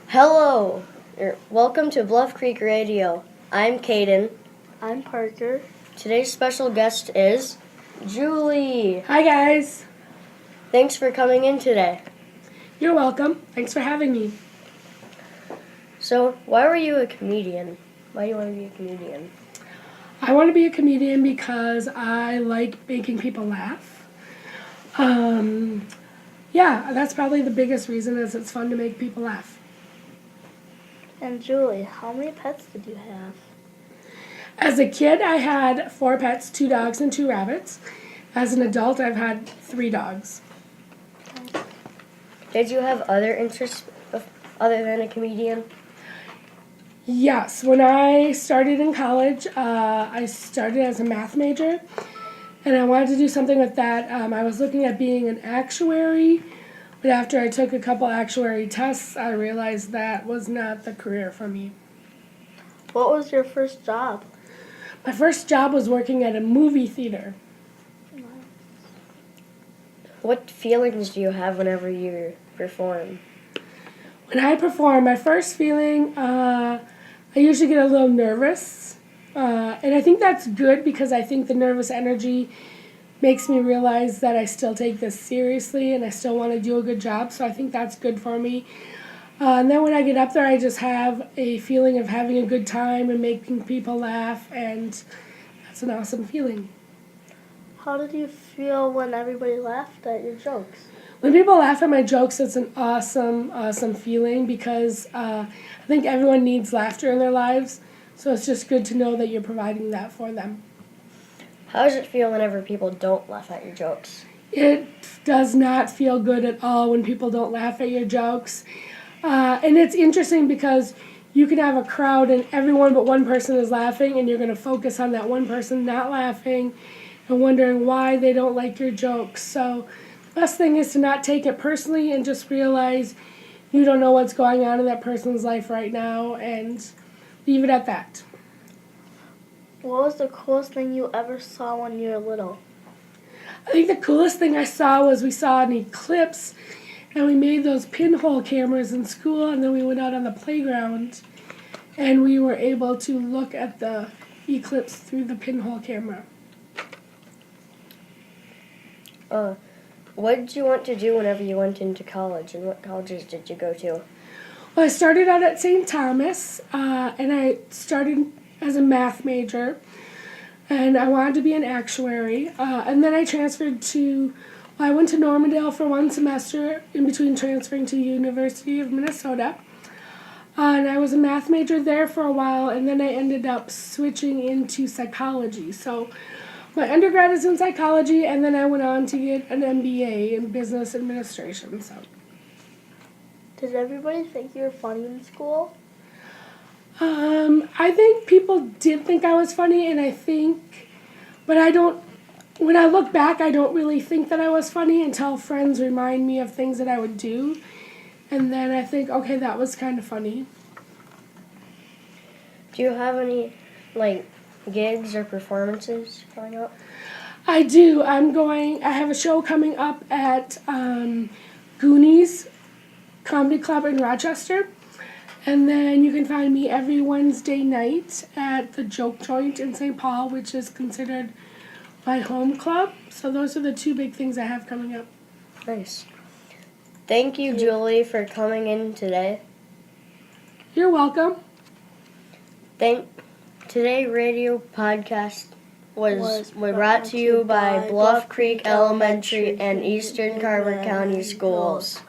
Hello, welcome to Bluff Creek Radio. I'm Caden. I'm Parker. Today's special guest is Julie. Hi guys. Thanks for coming in today. You're welcome. Thanks for having me. So, why were you a comedian? Why do you want to be a comedian? I want to be a comedian because I like making people laugh. Yeah, that's probably the biggest reason is it's fun to make people laugh. And Julie, how many pets did you have? As a kid, I had 4 pets, 2 dogs and 2 rabbits. As an adult, I've had 3 dogs. Did you have other interests other than a comedian? Yes, when I started in college, I started as a math major, and I wanted to do something with that. I was looking at being an actuary, but after I took a couple actuary tests, I realized that was not the career for me. What was your first job? My first job was working at a movie theater. What feelings do you have whenever you perform? When I perform, my first feeling, I usually get a little nervous. And I think that's good because I think the nervous energy makes me realize that I still take this seriously and I still want to do a good job. So I think that's good for me. And then when I get up there, I just have a feeling of having a good time and making people laugh. And that's an awesome feeling. How did you feel when everybody laughed at your jokes? When people laugh at my jokes, it's an awesome feeling because I think everyone needs laughter in their lives. So it's just good to know that you're providing that for them. How does it feel whenever people don't laugh at your jokes? It does not feel good at all when people don't laugh at your jokes. And it's interesting because you can have a crowd and everyone but one person is laughing and you're going to focus on that one person not laughing and wondering why they don't like your jokes. So the best thing is to not take it personally and just realize you don't know what's going on in that person's life right now and leave it at that. What was the coolest thing you ever saw when you were little? I think the coolest thing I saw was we saw an eclipse and we made those pinhole cameras in school and then we went out on the playground and we were able to look at the eclipse through the pinhole camera. What did you want to do whenever you went into college, and what colleges did you go to? Well, I started out at St. Thomas, and I started as a math major, and I wanted to be an actuary, and then I transferred to, I went to Normandale for 1 semester in between transferring to the University of Minnesota, and I was a math major there for a while, and then I ended up switching into psychology. So my undergrad is in psychology, and then I went on to get an MBA in business administration. So, Did everybody think you were funny in school? I think people did think I was funny, and but I don't. When I look back, I don't really think that I was funny until friends remind me of things that I would do, and then I think, okay, that was kind of funny. Do you have any, gigs or performances coming up? I do. I have a show coming up at Goonies Comedy Club in Rochester. And then you can find me every Wednesday night at the Joke Joint in St. Paul, which is considered my home club. So those are the 2 big things I have coming up. Nice. Thank you, Julie, for coming in today. You're welcome. Today radio podcast was brought to you by Bluff Creek Elementary and Eastern Carver County Schools.